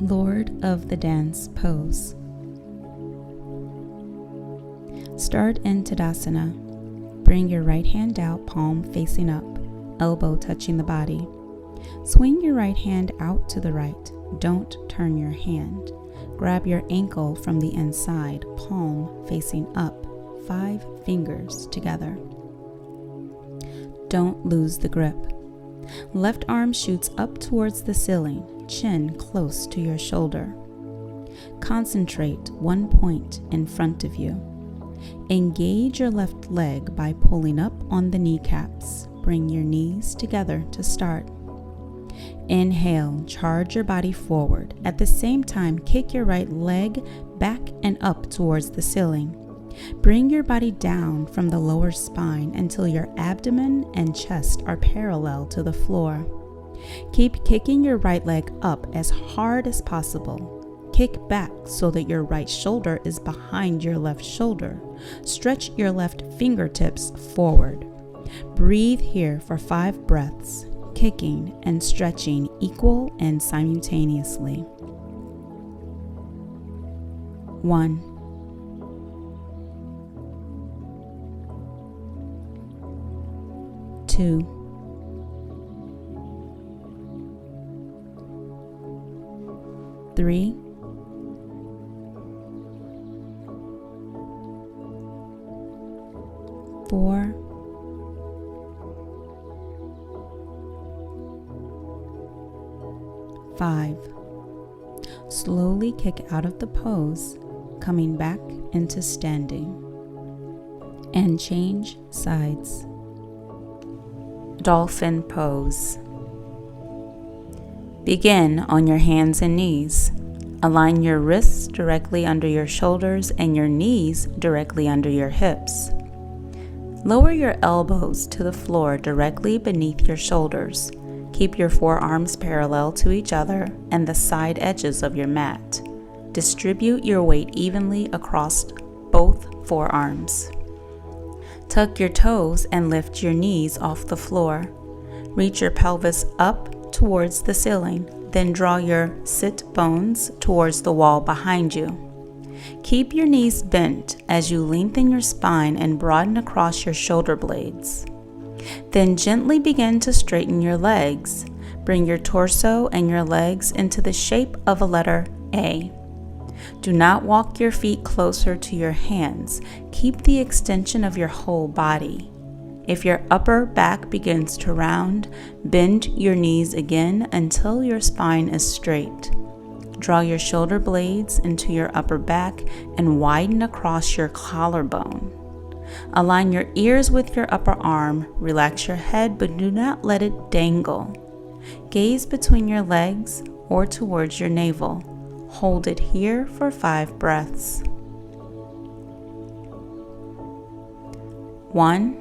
Lord of the Dance pose. Start in Tadasana. Bring your right hand out, palm facing up, elbow touching the body. Swing your right hand out to the right. Don't turn your hand. Grab your ankle from the inside, palm facing up, 5 fingers together. Don't lose the grip. Left arm shoots up towards the ceiling, chin close to your shoulder. Concentrate one point in front of you. Engage your left leg by pulling up on the kneecaps. Bring your knees together to start. Inhale, charge your body forward. At the same time, kick your right leg back and up towards the ceiling. Bring your body down from the lower spine until your abdomen and chest are parallel to the floor. Keep kicking your right leg up as hard as possible. Kick back so that your right shoulder is behind your left shoulder. Stretch your left fingertips forward. Breathe here for 5 breaths, kicking and stretching equal and simultaneously. 1. 2. 3. 4. 5. Slowly kick out of the pose, coming back into standing. And change sides. Dolphin pose. Begin on your hands and knees. Align your wrists directly under your shoulders and your knees directly under your hips. Lower your elbows to the floor directly beneath your shoulders. Keep your forearms parallel to each other and the side edges of your mat. Distribute your weight evenly across both forearms. Tuck your toes and lift your knees off the floor. Reach your pelvis up towards the ceiling, then draw your sit bones towards the wall behind you. Keep your knees bent as you lengthen your spine and broaden across your shoulder blades. Then gently begin to straighten your legs. Bring your torso and your legs into the shape of a letter A. Do not walk your feet closer to your hands. Keep the extension of your whole body. If your upper back begins to round, bend your knees again until your spine is straight. Draw your shoulder blades into your upper back and widen across your collarbone. Align your ears with your upper arm. Relax your head, but do not let it dangle. Gaze between your legs or towards your navel. Hold it here for 5 breaths. 1.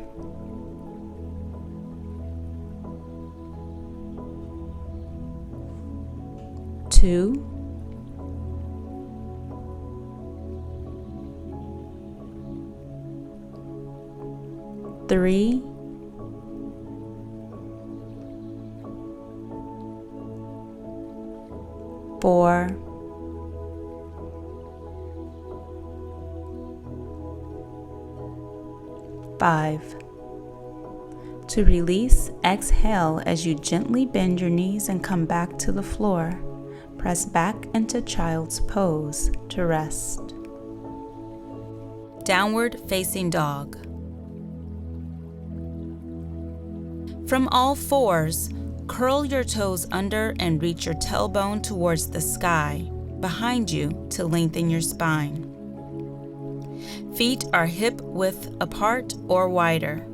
2. 3. 4. 5. To release, exhale as you gently bend your knees and come back to the floor. Press back into child's pose to rest. Downward facing dog. From all fours, curl your toes under and reach your tailbone towards the sky behind you to lengthen your spine. Feet are hip width apart or wider.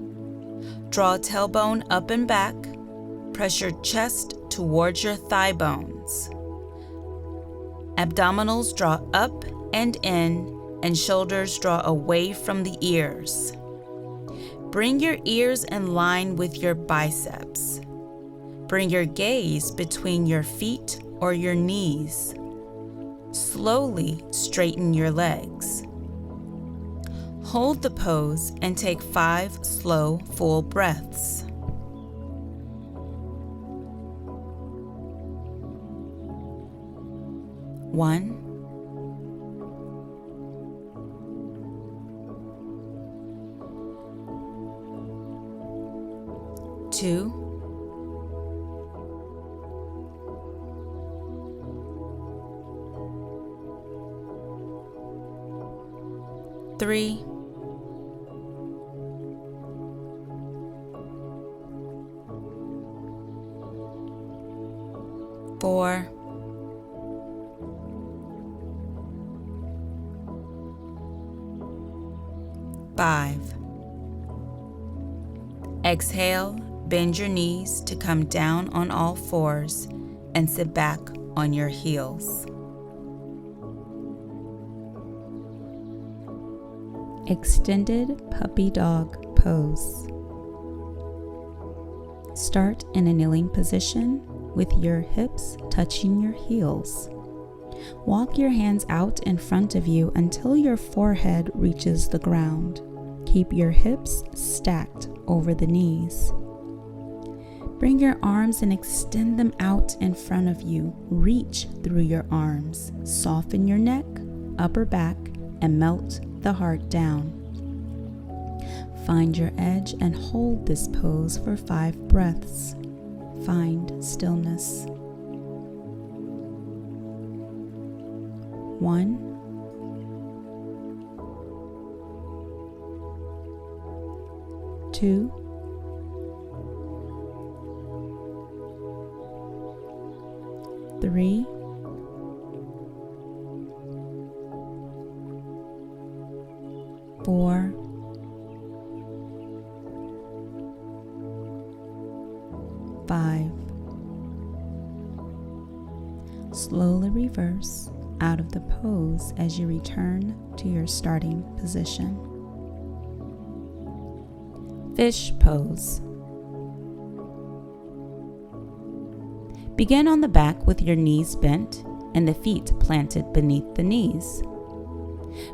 Draw tailbone up and back. Press your chest towards your thigh bones. Abdominals draw up and in, and shoulders draw away from the ears. Bring your ears in line with your biceps. Bring your gaze between your feet or your knees. Slowly straighten your legs. Hold the pose and take 5 slow, full breaths. 1, 2, 3, 4, 5. Exhale, bend your knees to come down on all fours and sit back on your heels. Extended puppy dog pose. Start in a kneeling position with your hips touching your heels. Walk your hands out in front of you until your forehead reaches the ground. Keep your hips stacked over the knees. Bring your arms and extend them out in front of you. Reach through your arms. Soften your neck, upper back, and melt the heart down. Find your edge and hold this pose for 5 breaths. Find stillness. 1, 2, 3, 4, 5. Slowly reverse out of the pose as you return to your starting position. Fish pose. Begin on the back with your knees bent and the feet planted beneath the knees.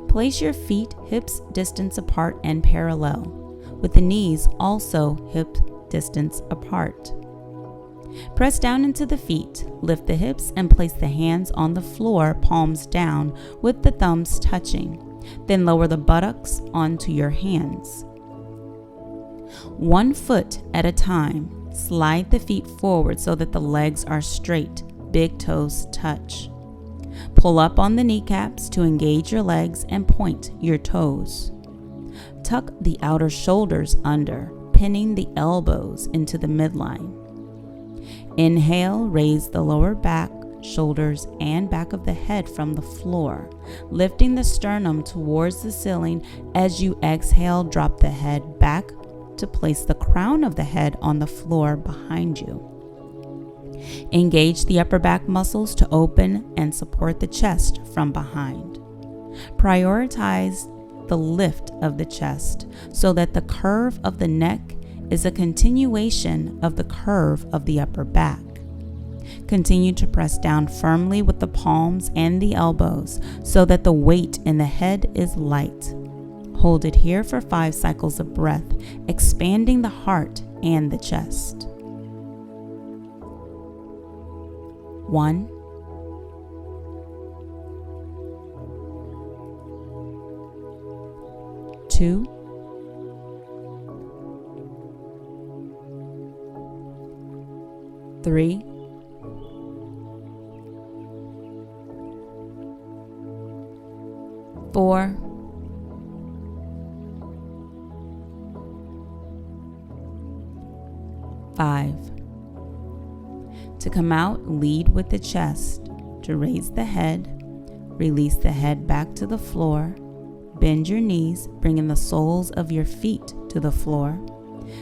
Place your feet hips distance apart and parallel, with the knees also hip distance apart. Press down into the feet, lift the hips, and place the hands on the floor, palms down, with the thumbs touching. Then lower the buttocks onto your hands. 1 foot at a time, slide the feet forward so that the legs are straight, big toes touch. Pull up on the kneecaps to engage your legs and point your toes. Tuck the outer shoulders under, pinning the elbows into the midline. Inhale, raise the lower back, shoulders, and back of the head from the floor, lifting the sternum towards the ceiling. As you exhale, drop the head back to place the crown of the head on the floor behind you. Engage the upper back muscles to open and support the chest from behind. Prioritize the lift of the chest so that the curve of the neck is a continuation of the curve of the upper back. Continue to press down firmly with the palms and the elbows so that the weight in the head is light. Hold it here for 5 cycles of breath, expanding the heart and the chest. 1, 2, 3, 4, 5. To come out, lead with the chest. To raise the head, release the head back to the floor. Bend your knees, bringing the soles of your feet to the floor.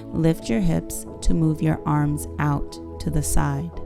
Lift your hips to move your arms out to the side.